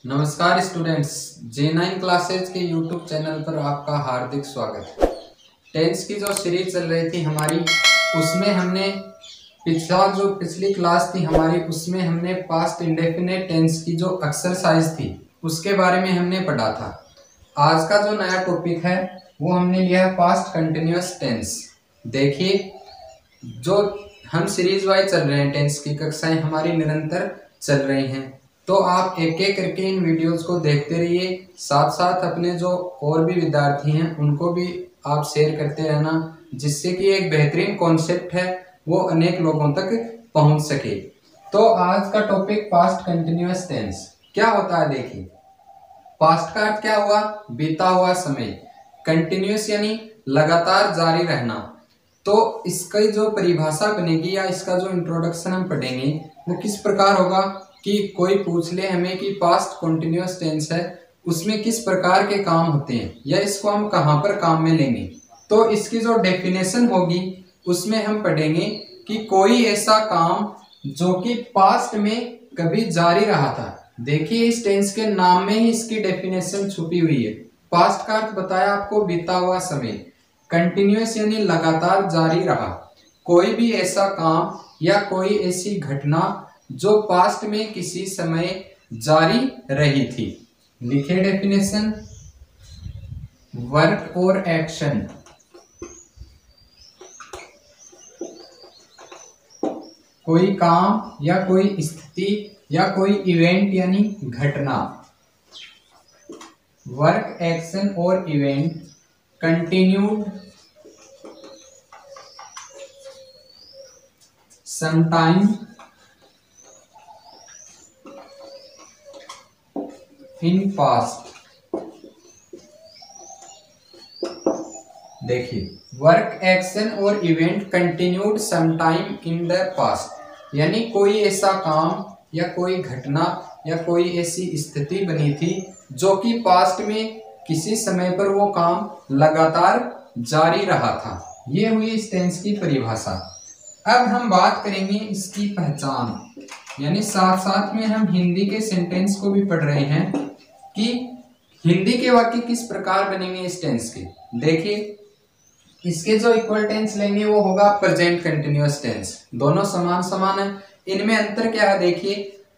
नमस्कार students, J9 classes के YouTube channel पर आपका हार्दिक स्वागत है। टेंस की जो सीरीज चल रही थी हमारी, उसमें हमने पिछली क्लास थी हमारी, उसमें हमने पास्ट इंडेफिनिट टेंस की जो एक्सरसाइज थी उसके बारे में हमने पढ़ा था। आज का जो नया टॉपिक है वो हमने लिया है पास्ट कंटिन्यूअस टेंस। देखिए, जो हम सीरीज वाइज चल रहे हैं, टेंस की कक्षाएं हमारी निरंतर चल रही हैं, तो आप एक एक करके इन वीडियोस को देखते रहिए। साथ साथ अपने जो और भी विद्यार्थी हैं उनको भी आप शेयर करते रहना, जिससे कि एक बेहतरीन कॉन्सेप्ट है वो अनेक लोगों तक पहुंच सके। तो आज का टॉपिक पास्ट कंटिन्यूअस टेंस क्या होता है। देखिए, पास्ट का अर्थ क्या हुआ? बीता हुआ समय। कंटिन्यूअस यानी लगातार जारी रहना। तो इसकी जो परिभाषा बनेगी या इसका जो इंट्रोडक्शन हम पढ़ेंगे वो किस प्रकार होगा कि कोई पूछ ले हमें कि पास्ट कंटिन्यूअस टेंस है, उसमें किस प्रकार के काम होते हैं या इसको हम कहाँ पर काम में लेंगे। तो इसकी जो डेफिनेशन होगी उसमें हम पढ़ेंगे कि कोई ऐसा काम जो कि पास्ट में कभी जारी रहा था। देखिए, इस टेंस के नाम में ही इसकी डेफिनेशन छुपी हुई है। पास्ट का अर्थ बताया आपको, बीता हुआ समय। कंटिन्यूअस यानी लगातार जारी रहा। कोई भी ऐसा काम या कोई ऐसी घटना जो पास्ट में किसी समय जारी रही थी। लिखे डेफिनेशन, वर्क और एक्शन, कोई काम या कोई स्थिति या कोई इवेंट यानी घटना। वर्क, एक्शन और event continued sometime in past। देखिए, वर्क, एक्शन और event continued sometime in the past, यानी कोई ऐसा काम या कोई घटना या कोई ऐसी स्थिति बनी थी जो कि पास्ट में किसी समय पर वो काम लगातार जारी रहा था। ये हुई इस टेंस की परिभाषा। अब हम बात करेंगे इसकी पहचान, यानी साथ साथ में हम हिंदी के सेंटेंस को भी पढ़ रहे हैं कि हिंदी के वाक्य किस प्रकार बनेंगे इस टेंस के। देखिए, इसके जो इक्वल टेंस लेंगे वो होगा प्रेजेंट कंटिन्यूअस टेंस। दोनों समान समान है, इनमें अंतर क्या है? देखिए,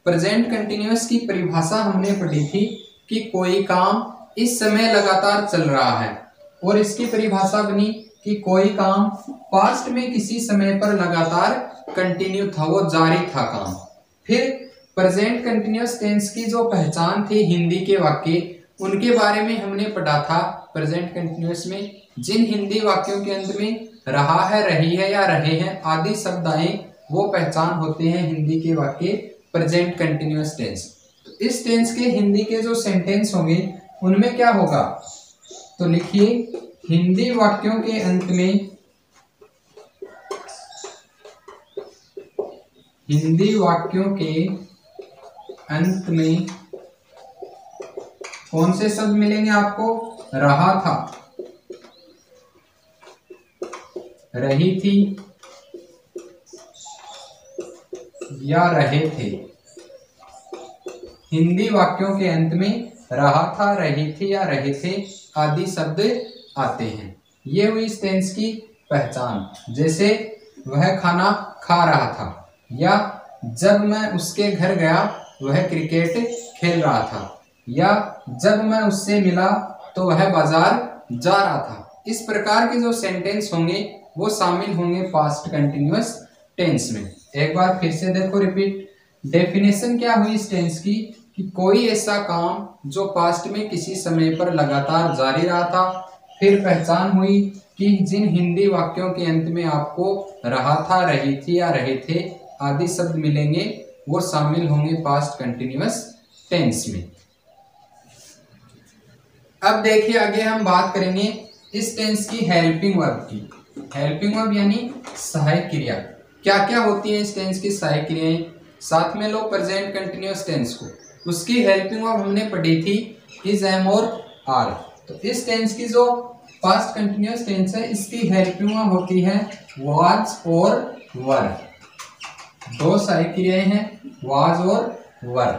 प्रेजेंट कंटिन्यूअस की परिभाषा हमने पढ़ी थी कि कोई काम इस समय लगातार चल रहा है, और इसकी परिभाषा बनी कि कोई काम पास्ट में किसी समय पर लगातार कंटिन्यू था, वो जारी था काम। फिर प्रेजेंट कंटिन्यूअस टेंस की जो पहचान थी हिंदी के वाक्य, उनके बारे में हमने पढ़ा था। प्रेजेंट कंटिन्यूअस में जिन हिंदी वाक्यों के अंत में रहा है, रही है या रहे हैं आदि शब्द आए, वो पहचान होते हैं हिंदी के वाक्य प्रेजेंट कंटिन्यूअस टेंस। इस टेंस के हिंदी के जो सेंटेंस होंगे उनमें क्या होगा? तो लिखिए, हिंदी वाक्यों के अंत में, हिंदी वाक्यों के अंत में कौन से शब्द मिलेंगे आपको? रहा था, रही थी या रहे थे। हिंदी वाक्यों के अंत में रहा था, रही थी या रहे थे आदि शब्द आते हैं। ये हुई इस टेंस की पहचान। जैसे, वह खाना खा रहा था, या जब मैं उसके घर गया वह क्रिकेट खेल रहा था, या जब मैं उससे मिला तो वह बाजार जा रहा था। इस प्रकार के जो सेंटेंस होंगे वो शामिल होंगे पास्ट कंटिन्यूअस टेंस में। एक बार फिर से देखो, रिपीट। डेफिनेशन क्या हुई इस टेंस की कि कोई ऐसा काम जो पास्ट में किसी समय पर लगातार जारी रहा था। फिर पहचान हुई कि जिन हिंदी वाक्यों के अंत में आपको रहा था, रही थी या रहे थे आदि शब्द मिलेंगे, वो शामिल होंगे पास्ट कंटिन्यूअस टेंस में। अब देखिए, आगे हम बात करेंगे इस टेंस की हेल्पिंग वर्ब की। हेल्पिंग वर्ब यानी सहायक क्रिया। क्या क्या होती है इस टेंस की सहायक क्रियाएं? साथ में लो प्रेजेंट कंटिन्यूअस टेंस को, उसकी हेल्पिंग वर्ब हमने पढ़ी थी इज, एम और आर। तो इस टेंस की जो पास्ट कंटिन्यूअस टेंस है, इसकी हेल्पिंग वर्ब होती है वाज और वर। दो सहायक क्रियाएं हैं, वाज और वर।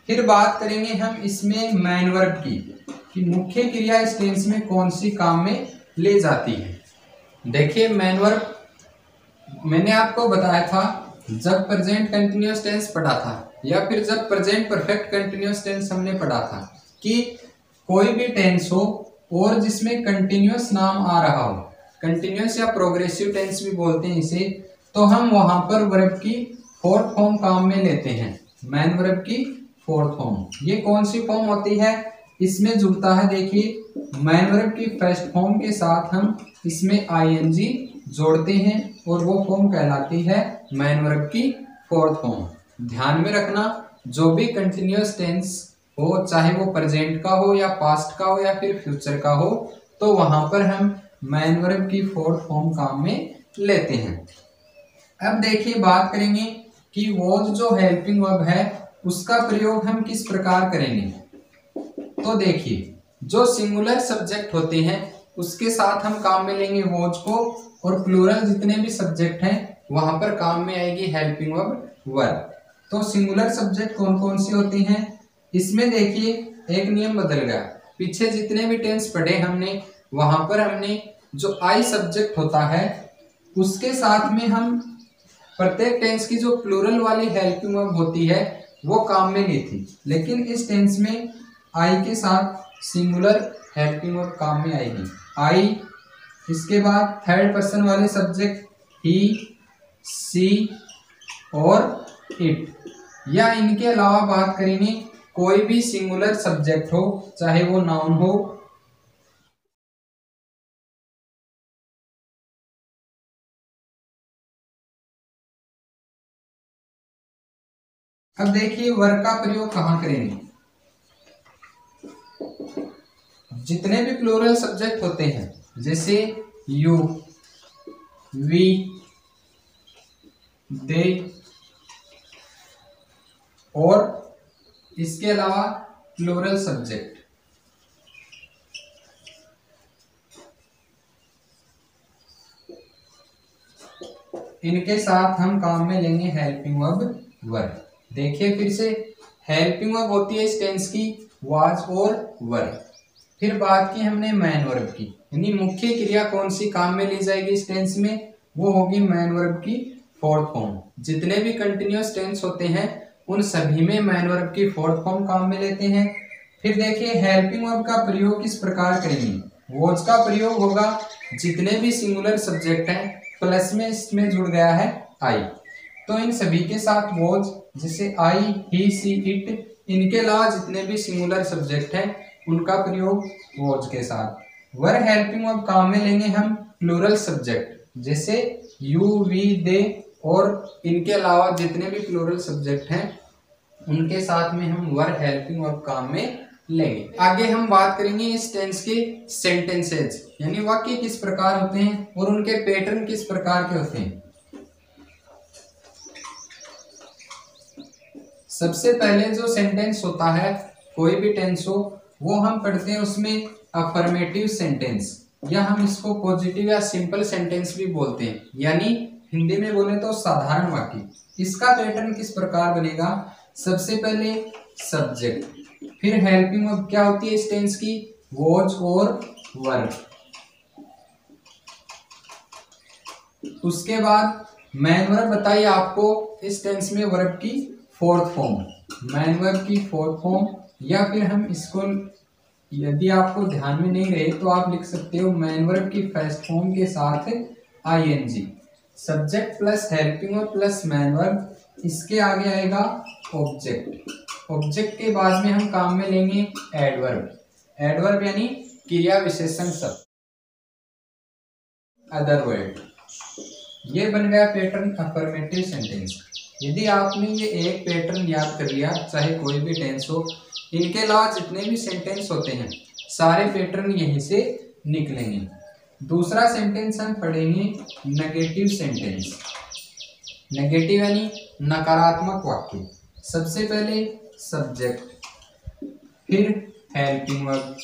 फिर बात करेंगे हम इसमें मैन वर्ब की, कि मुख्य क्रिया इस टेंस में कौन सी काम में ले जाती है। देखिए मैन वर्ब मैंने आपको बताया था जब प्रेजेंट कंटिन्यूअस टेंस पढ़ा था या फिर जब प्रेजेंट परफेक्ट कंटिन्यूअस टेंस हमने पढ़ा था कि कोई भी टेंस हो और जिसमें कंटिन्यूअस नाम आ रहा हो, कंटिन्यूअस या प्रोग्रेसिव टेंस भी बोलते हैं इसे, तो हम वहां पर वर्ब की फोर्थ फॉर्म काम में लेते हैं। मैन वर्ब की फोर्थ फॉर्म ये कौन सी फॉर्म होती है, इसमें जुड़ता है, देखिए मैन वर्ब की फर्स्ट फॉर्म के साथ हम इसमें आईएनजी जोड़ते हैं और वो फॉर्म कहलाती है मैन वर्ब की फोर्थ फॉर्म। ध्यान में रखना जो भी कंटिन्यूअस टेंस हो, चाहे वो प्रेजेंट का हो या पास्ट का हो या फिर फ्यूचर का हो, तो वहां पर हम मैन वर्ब की फोर्थ फॉर्म काम में लेते हैं। अब देखिए बात करेंगे कि वो जो हेल्पिंग वर्ब है उसका प्रयोग हम किस प्रकार करेंगे। तो देखिए जो सिंगुलर सब्जेक्ट होते हैं उसके साथ हम काम में लेंगे वॉज को, और प्लूरल जितने भी सब्जेक्ट हैं वहां पर काम में आएगी हेल्पिंग वर्ब। तो सिंगुलर सब्जेक्ट कौन कौन से होते हैं, इसमें देखिए एक नियम बदल गया। पीछे जितने भी टेंस पढ़े हमने वहां पर हमने जो आई सब्जेक्ट होता है उसके साथ में हम प्रत्येक टेंस की जो प्लूरल वाली हेल्पिंग वर्ब होती है वो काम में ली थी, लेकिन इस टेंस में आई के साथ सिंगुलर हेल्पिंग वर्ब काम में आएगी। आई, इसके बाद थर्ड पर्सन वाले सब्जेक्ट ही, सी और इट, या इनके अलावा बात करेंगे कोई भी सिंगुलर सब्जेक्ट हो चाहे वो नाउन हो। अब देखिए वर्ब का प्रयोग कहाँ करेंगे, जितने भी प्लूरल सब्जेक्ट होते हैं जैसे यू, वी, दे और इसके अलावा प्लूरल सब्जेक्ट, इनके साथ हम काम में लेंगे हेल्पिंग वर्ब। देखिए फिर से हेल्पिंग वर्ब होती है इस टेंस की वाज और वर। फिर बात की हमने मैन वर्ब की, यानी मुख्य क्रिया कौन सी काम में ली जाएगी इस टेंस में, वो होगी मैन वर्ब की फोर्थ फॉर्म। जितने भी कंटिन्यूअस टेंस होते हैं उन सभी में मैन वर्ब की फोर्थ फॉर्म काम में लेते हैं। फिर देखिए हेल्पिंग वर्ब का प्रयोग किस प्रकार करेंगे, वॉज का प्रयोग होगा जितने भी सिंगुलर सब्जेक्ट हैं प्लस में इसमें जुड़ गया है आई, तो इन सभी के साथ वॉज, जैसे आई, ही, सी, इट, इनके अलावा जितने भी सिंगुलर सब्जेक्ट हैं उनका प्रयोग वॉज के साथ। वर हेल्पिंग वर्ब काम में लेंगे हम प्लूरल सब्जेक्ट जैसे यू, वी, दे और इनके अलावा जितने भी प्लूरल सब्जेक्ट हैं उनके साथ में हम वर हेल्पिंग वर्ब काम में लेंगे। आगे हम बात करेंगे इस टेंस के सेंटेंसेज, यानी वाक्य किस प्रकार होते हैं और उनके पैटर्न किस प्रकार के होते हैं। सबसे पहले जो सेंटेंस होता है कोई भी टेंस हो वो हम पढ़ते हैं उसमें अफर्मेटिव सेंटेंस, या हम इसको पॉजिटिव या सिंपल सेंटेंस भी बोलते हैं, यानी हिंदी में बोले तो साधारण वाक्य। इसका पैटर्न किस प्रकार बनेगा, सबसे पहले सब्जेक्ट, फिर हेल्पिंग वर्ब क्या होती है इस टेंस की, वॉज और वर्ब, उसके बाद मैन वर्ब बताइए आपको इस टेंस में वर्ब की फोर्थ फॉर्म, मैन वर्ब की फोर्थ फॉर्म, या फिर हम इसको यदि आपको ध्यान में नहीं रहे तो आप लिख सकते हो मैन वर्ब की फर्स्ट फॉर्म के साथ ING, subject plus helping verb plus main verb, इसके आगे आएगा ऑब्जेक्ट, ऑब्जेक्ट के बाद में हम काम में लेंगे एडवर्ब, एडवर्ब यानी क्रिया विशेषण शब्द, अदर वर्ड। ये बन गया पैटर्न अफर्मेटिव सेंटेंस। यदि आपने ये एक पैटर्न याद कर लिया चाहे कोई भी टेंस हो, इनके अलावा जितने भी सेंटेंस होते हैं सारे पैटर्न यहीं से निकलेंगे। दूसरा सेंटेंस हम पढ़ेंगे नेगेटिव सेंटेंस, नेगेटिव यानी नकारात्मक वाक्य। सबसे पहले सब्जेक्ट, फिर हेल्पिंग वर्ब।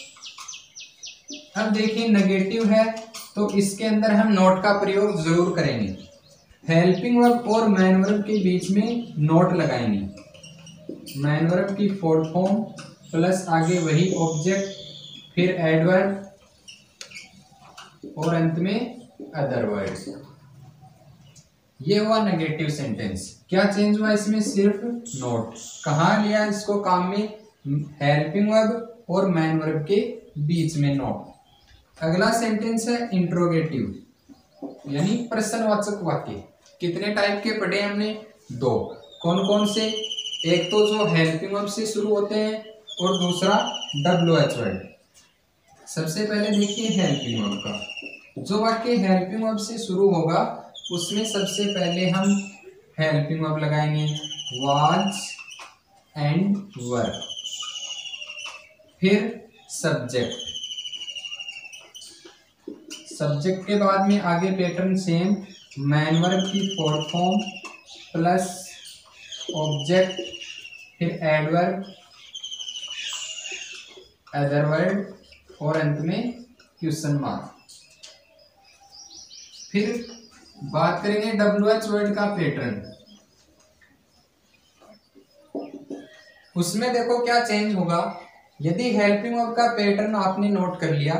अब देखिए नेगेटिव है तो इसके अंदर हम नोट का प्रयोग जरूर करेंगे, हेल्पिंग वर्ब और मैन वर्ब के बीच में नोट लगाएंगे। मैन वर्ब की फोर्थ फॉर्म प्लस आगे वही ऑब्जेक्ट, फिर एडवर्ब और अंत में अदर वर्ड्स। ये हुआ नेगेटिव सेंटेंस। क्या चेंज हुआ इसमें? सिर्फ नोट। कहाँ लिया इसको काम में? हेल्पिंग वर्ब और मैन वर्ब के बीच में नोट। अगला सेंटेंस है इंट्रोगेटिव यानी प्रश्नवाचक वाक्य। कितने टाइप के पढ़े हमने? 2। कौन कौन से? एक तो जो हेल्पिंग वर्ब से शुरू होते हैं और दूसरा WH वर्ड। सबसे पहले देखिए हेल्पिंग वर्ब का। जो वाक्य हेल्पिंग वर्ब से शुरू होगा उसमें सबसे पहले हम हेल्पिंग वर्ब लगाएंगे वाज एंड वर, फिर सब्जेक्ट। सब्जेक्ट के बाद में आगे पैटर्न सेम, मैन वर्ब की फोर्थ फॉर्म प्लस ऑब्जेक्ट, फिर एडवर्ब, अदर वर्ड और अंत में क्वेश्चन मार्क। फिर बात करेंगे WH वर्ड का पैटर्न। उसमें देखो क्या चेंज होगा। यदि हेल्पिंग वर्ब का पैटर्न आपने नोट कर लिया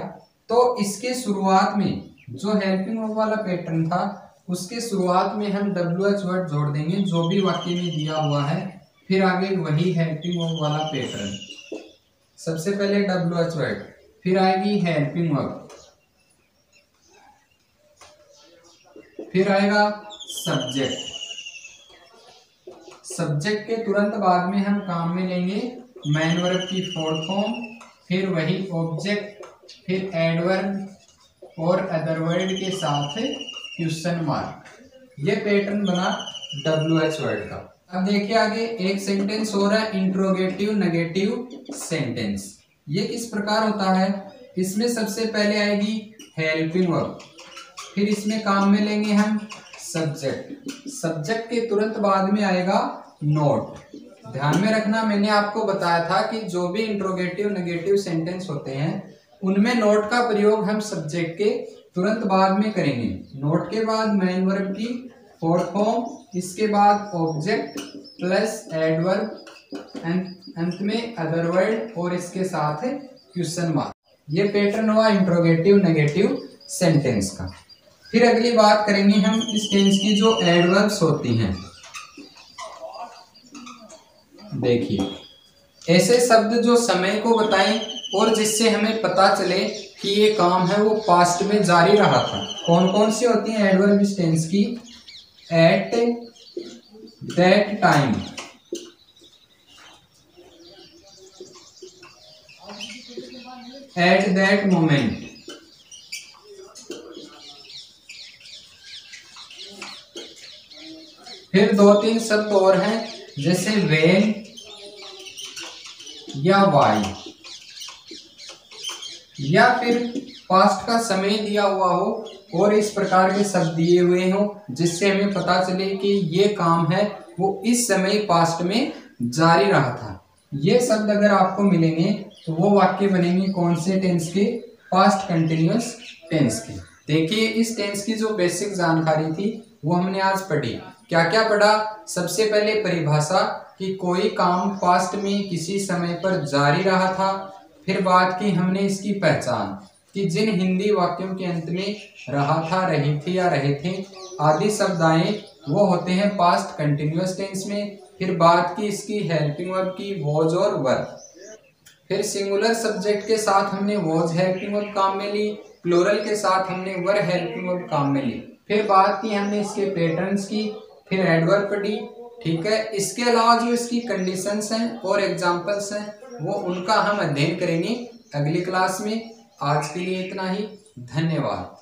तो इसके शुरुआत में जो हेल्पिंग वर्ब वाला पैटर्न था उसके शुरुआत में हम WH वर्ड जोड़ देंगे जो भी वाक्य में दिया हुआ है, फिर आगे वही हेल्पिंग वर्ब वाला पैटर्न। सबसे पहले WH वर्ड, फिर आएगी हेल्पिंग वर्ब, फिर आएगा सब्जेक्ट। सब्जेक्ट के तुरंत बाद में हम काम में लेंगे मैन वर्ब की फोर्थ फॉर्म, फिर वही ऑब्जेक्ट, फिर एडवर्ब और अदर वर्ड के साथ क्वेश्चन मार्क। ये पैटर्न बना WH वर्ड का। अब देखिए आगे एक सेंटेंस हो रहा है इंट्रोगेटिव नेगेटिव सेंटेंस। ये किस प्रकार होता है? इसमें सबसे पहले आएगी हेल्पिंग वर्ब, फिर इसमें काम में लेंगे हम सब्जेक्ट। सब्जेक्ट के तुरंत बाद में आएगा नोट। ध्यान में रखना, मैंने आपको बताया था कि जो भी इंट्रोगेटिव नेगेटिव सेंटेंस होते हैं उनमें नोट का प्रयोग हम सब्जेक्ट के तुरंत बाद में करेंगे। नोट के बाद मैन वर्ब की फोर्थ फॉर्म, इसके बाद ऑब्जेक्ट प्लस एडवर्ब, अंत में अदर वर्ड और इसके साथ क्वेश्चन मार्क। ये पैटर्न हुआ इंट्रोगेटिव नेगेटिव सेंटेंस का। फिर अगली बात करेंगे हम इस टेंस की जो एडवर्ब्स होती हैं। देखिए ऐसे शब्द जो समय को बताएं और जिससे हमें पता चले कि ये काम है वो पास्ट में जारी रहा था। कौन कौन सी होती हैं एडवर्ब इस टेंस की? At that time, at that moment, फिर 2-3 शब्द और हैं जैसे व्हेन या वाई, या फिर पास्ट का समय दिया हुआ हो और इस प्रकार के शब्द दिए हुए हो जिससे हमें पता चले कि ये काम है वो इस समय पास्ट में जारी रहा था। ये शब्द अगर आपको मिलेंगे तो वो वाक्य बनेंगे कौन से टेंस के? पास्ट कंटिन्यूअस टेंस के। देखिए इस टेंस की जो बेसिक जानकारी थी वो हमने आज पढ़ी। क्या क्या पढ़ा? सबसे पहले परिभाषा कि कोई काम पास्ट में किसी समय पर जारी रहा था। फिर बात की हमने इसकी पहचान कि जिन हिंदी वाक्यों के अंत में रहा था, रही थी या रहे थे आदि शब्द आए वो होते हैं पास्ट कंटिन्यूअस टेंस में। फिर बात की इसकी हेल्पिंग वर्ब की वॉज और वर। फिर सिंगुलर सब्जेक्ट के साथ हमने वॉज हेल्पिंग वर्ब काम में ली, प्लूरल के साथ हमने वर हेल्पिंग वर्ब काम में ली। फिर बात की हमने इसके पैटर्न्स की, फिर एडवर्ब पढ़ी। ठीक है, इसके अलावा जो इसकी कंडीशंस हैं और एग्जांपल्स हैं वो उनका हम अध्ययन करेंगे अगली क्लास में। आज के लिए इतना ही, धन्यवाद।